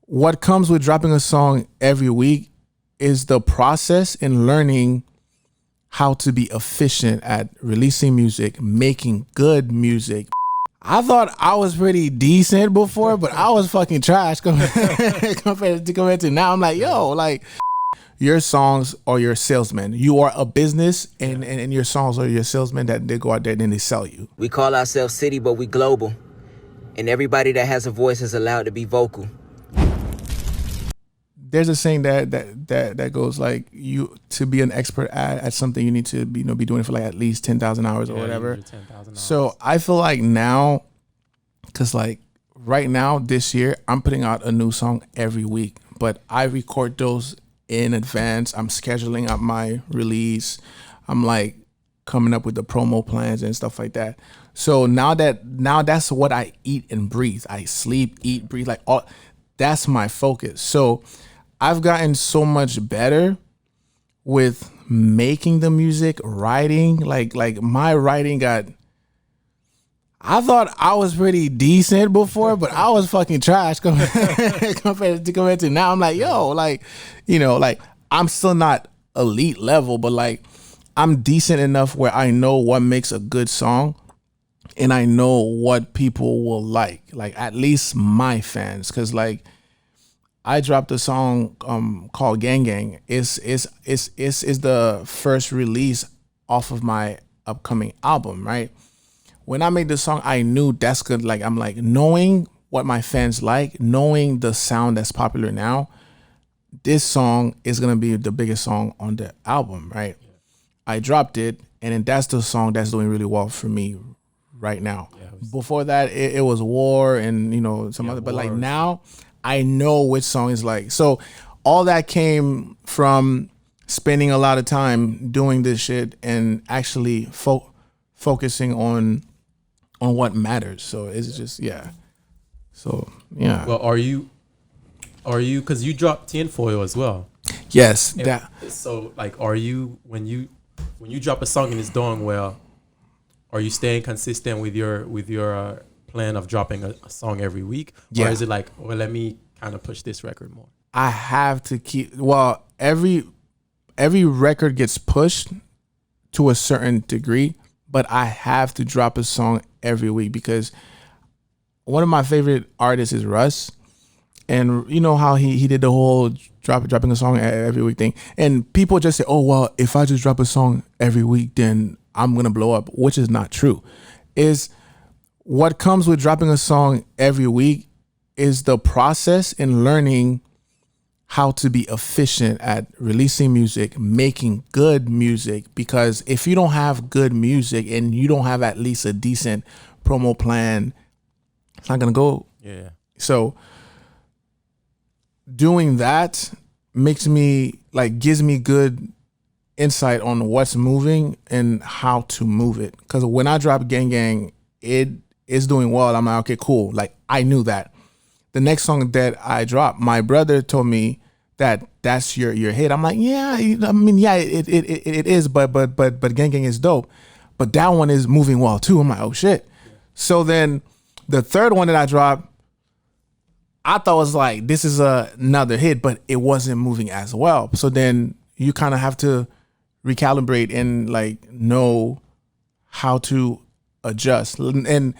what comes with dropping a song every week is the process in learning how to be efficient at releasing music, making good music. I thought I was pretty decent before, but I was fucking trash compared to now. I'm like, yo, like your songs are your salesmen. You are a business, and your songs are your salesmen that they go out there and they sell you. We call ourselves CiiiTY, but we global. And everybody that has a voice is allowed to be vocal. There's a saying that goes like, you to be an expert at something, you need to be doing it for like at least 10,000 hours or whatever. 10,000 hours. So I feel like now, because like right now this year, I'm putting out a new song every week, but I record those in advance. I'm scheduling out my release. I'm like coming up with the promo plans and stuff like that. So now that's what I eat and breathe. I sleep, eat, breathe, like all. That's my focus. So I've gotten so much better with making the music, writing. Like my writing I thought I was pretty decent before, but I was fucking trash compared to now. I'm like, yo, like, like I'm still not elite level, but like I'm decent enough where I know what makes a good song and I know what people will like at least my fans. Cause like, I dropped a song called Gang Gang. It's the first release off of my upcoming album, right? When I made the song, I knew that's good. Like I'm like, knowing what my fans like, knowing the sound that's popular now, this song is gonna be the biggest song on the album, right? Yeah. I dropped it, and then that's the song that's doing really well for me right now. Yeah, before that, it was War and some other, but like now I know which song is like. So all that came from spending a lot of time doing this shit and actually focusing on what matters. So it's just, yeah. So, yeah. Well, are you, because you dropped Tinfoil as well. Yes. So like, are you, when you drop a song and it's doing well, are you staying consistent with your plan of dropping a song every week? Yeah. Or is it like, well, let me kind of push this record more? I have to keep, well, every record gets pushed to a certain degree, but I have to drop a song every week because one of my favorite artists is Russ. And you know how he did the whole dropping a song every week thing. And people just say, oh, well, if I just drop a song every week, then I'm going to blow up, which is not true. Is what comes with dropping a song every week is the process in learning how to be efficient at releasing music, making good music. Because if you don't have good music and you don't have at least a decent promo plan, it's not going to go. Yeah. So doing that gives me good insight on what's moving and how to move it. Because when I drop Gang Gang, it is doing well. I'm like, okay, cool. Like I knew that. The next song that I dropped, my brother told me that's your hit. I'm like, yeah, I mean, yeah, it is, but Gang Gang is dope. But that one is moving well too. I'm like, oh shit. So then the third one that I dropped, I thought was like, this is another hit, but it wasn't moving as well. So then you kind of have to recalibrate and like know how to adjust. And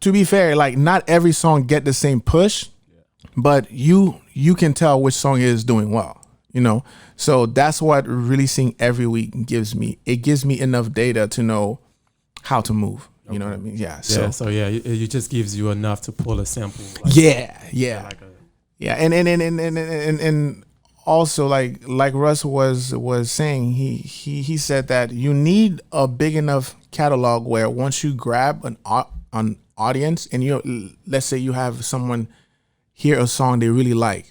to be fair, like not every song get the same push, but you can tell which song is doing well, So that's what releasing every week gives me. It gives me enough data to know how to move. You know what I mean? Yeah. So it just gives you enough to pull a sample. Like, yeah. And also like Russ was saying, he said that you need a big enough catalog where once you grab an audience and let's say you have someone hear a song they really like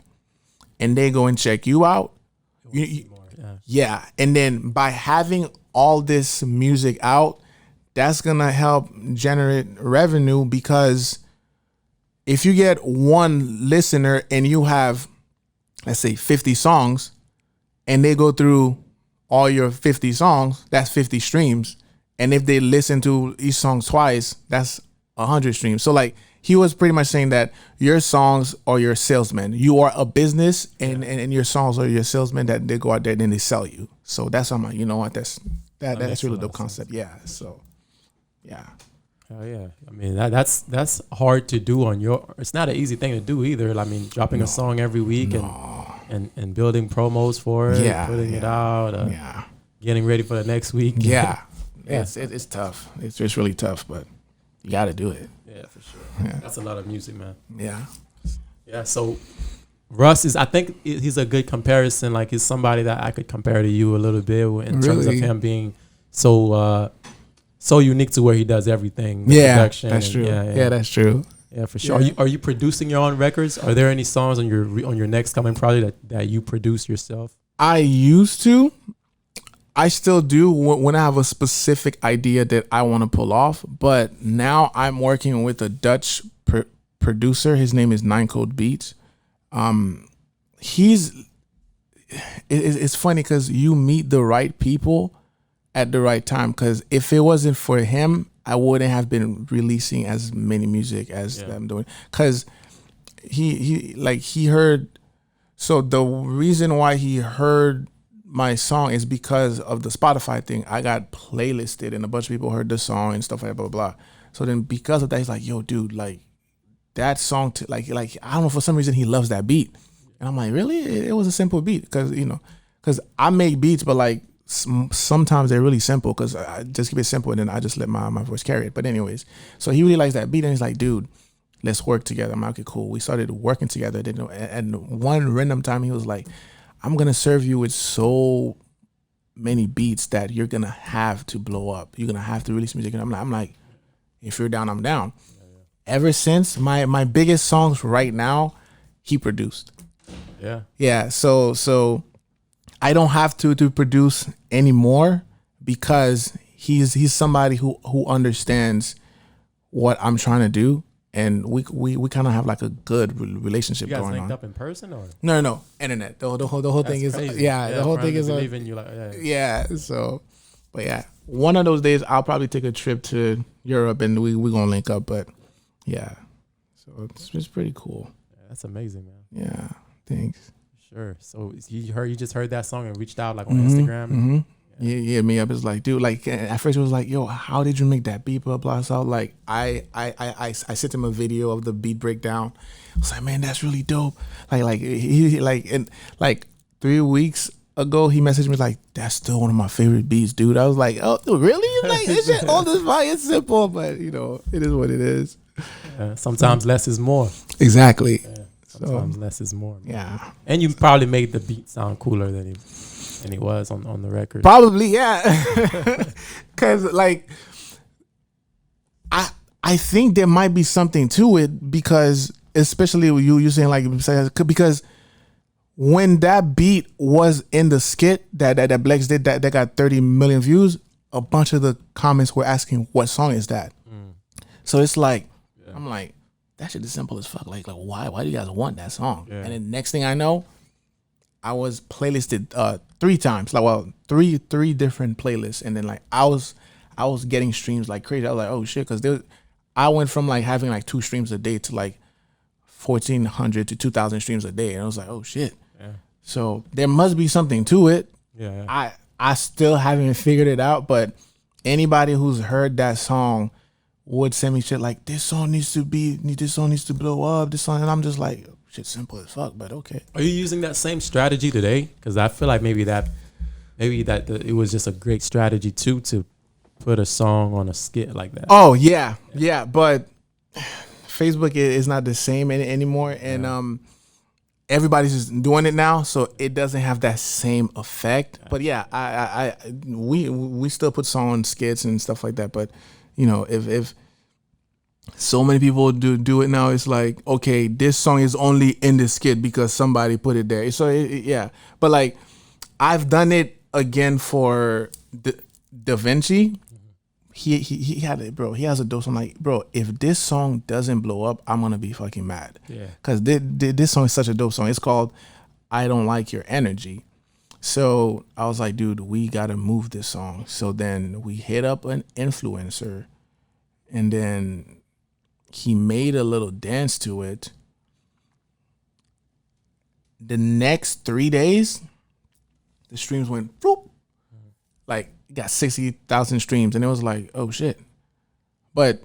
and they go and check you out. Yeah. And then by having all this music out, that's going to help generate revenue, because if you get one listener and you have, let's say 50 songs and they go through all your 50 songs, that's 50 streams. And if they listen to each song twice, that's 100 streams. So like he was pretty much saying that your songs are your salesmen. You are a business, and your songs are your salesmen that they go out there and then they sell you. So that's how I'm like, you know what? That's really dope concept. Yeah. So yeah. Oh yeah, I mean that's hard to do on your. It's not an easy thing to do either. I mean, dropping a song every week and building promos for it, putting it out, getting ready for the next week. Yeah, it's tough. It's just really tough, but you got to do it. Yeah, for sure. Yeah. That's a lot of music, man. Yeah. Yeah. So Russ is, I think he's a good comparison. Like he's somebody that I could compare to you a little bit in terms of him being so unique to where he does everything. Production. That's true. Yeah, that's true. Yeah, for sure. Are you producing your own records? Are there any songs on your next coming project that you produce yourself? I used to. I still do when I have a specific idea that I want to pull off. But now I'm working with a Dutch producer. His name is Nine Code Beats. It's funny because you meet the right people at the right time. Because if it wasn't for him, I wouldn't have been releasing as many music as I'm doing. Because he heard. So the reason why he heard my song is because of the Spotify thing. I got playlisted and a bunch of people heard the song and stuff like that, blah, blah, blah. So then because of that, he's like, yo, dude, like that song, like I don't know, for some reason he loves that beat. And I'm like, really? It was a simple beat. Because I make beats, but like sometimes they're really simple because I just keep it simple and then I just let my voice carry it. But anyways, so he really likes that beat and he's like, dude, let's work together. I'm like, okay, cool. We started working together. And one random time he was like, I'm going to serve you with so many beats that you're going to have to blow up. You're going to have to release music. And I'm like, if you're down, I'm down. Ever since my biggest songs right now, he produced. Yeah. Yeah. So I don't have to produce anymore because he's somebody who understands what I'm trying to do. And we kind of have like a good relationship going on. You guys linked up in person or? No, internet. The whole thing is crazy. the whole thing is believing you, like, So, but yeah, one of those days I'll probably take a trip to Europe and we gonna link up. But yeah, so it's pretty cool. Yeah, that's amazing, man. Yeah, thanks. Sure. So you just heard that song and reached out like on Instagram. Mm-hmm. Yeah, he hit me up. It's like, dude, like at first it was like, yo, how did you make that beat? Blah blah. So like I sent him a video of the beat breakdown. I was like, man, that's really dope. He 3 weeks ago he messaged me like, that's still one of my favorite beats, dude. I was like, oh, really? Like it's just all this fine. It's simple, but it is what it is. Sometimes less is more. Exactly. Yeah, sometimes less is more. Man. Yeah. And you probably made the beat sound cooler than he was on the record. Probably, yeah. Cause like I think there might be something to it because especially with you saying like because when that beat was in the skit that Blex did that got 30 million views, a bunch of the comments were asking what song is that? So it's like I'm like, that shit is simple as fuck. Like why do you guys want that song? Yeah. And then next thing I know, I was playlisted 3 times, like three different playlists, and then like I was getting streams like crazy. I was like, oh shit, because I went from like having like 2 streams a day to like 1,400 to 2,000 streams a day, and I was like, oh shit. Yeah. So there must be something to it. Yeah. I still haven't figured it out, but anybody who's heard that song would send me shit like this song needs to blow up. This song, and I'm just like, shit, simple as fuck, but okay. Are you using that same strategy today? Because I feel like maybe that it was just a great strategy too to put a song on a skit like that. Oh yeah, but Facebook is not the same anymore, and everybody's just doing it now, so it doesn't have that same effect. But yeah, we still put songs on skits and stuff like that. But if so many people do it now, it's like, okay, this song is only in the skit because somebody put it there. So yeah, but like I've done it again for Da Vinci. He had it, bro. He has a dope song. Like, bro, if this song doesn't blow up, I'm gonna be fucking mad. Yeah, because this song is such a dope song. It's called "I Don't Like Your Energy." So I was like, dude, we gotta move this song. So then we hit up an influencer, and then he made a little dance to it. The next 3 days, the streams went boop. Like, it got 60,000 streams, and it was like, oh shit. But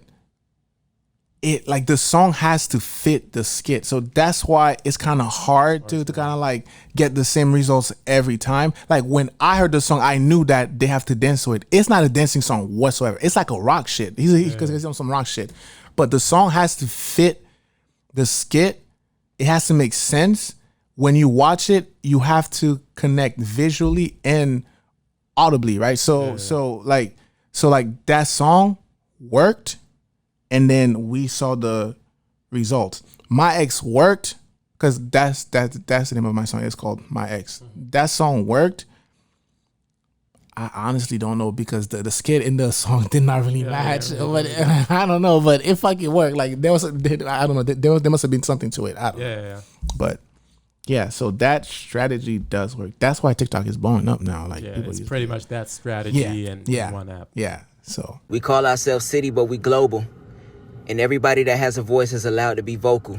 it, like, the song has to fit the skit, so that's why it's kind of hard to kind of like get the same results every time. Like, when I heard the song, I knew that they have to dance to it. It's not a dancing song whatsoever. It's like a rock shit. He's on some rock shit, but the song has to fit the skit. It has to make sense. When you watch it, you have to connect visually and audibly, right? So like that song worked, and then we saw the results. My Ex worked because that's the name of my song. It's called My Ex. That song worked. I honestly don't know because the skit in the song did not really match. But I don't know. But it fucking worked. Like, there was, I don't know. There must have been something to it. I don't know. But yeah, so that strategy does work. That's why TikTok is blowing up now. Like, people it's pretty much that strategy in one app. Yeah. So we call ourselves CiiiTY, but we global. And everybody that has a voice is allowed to be vocal.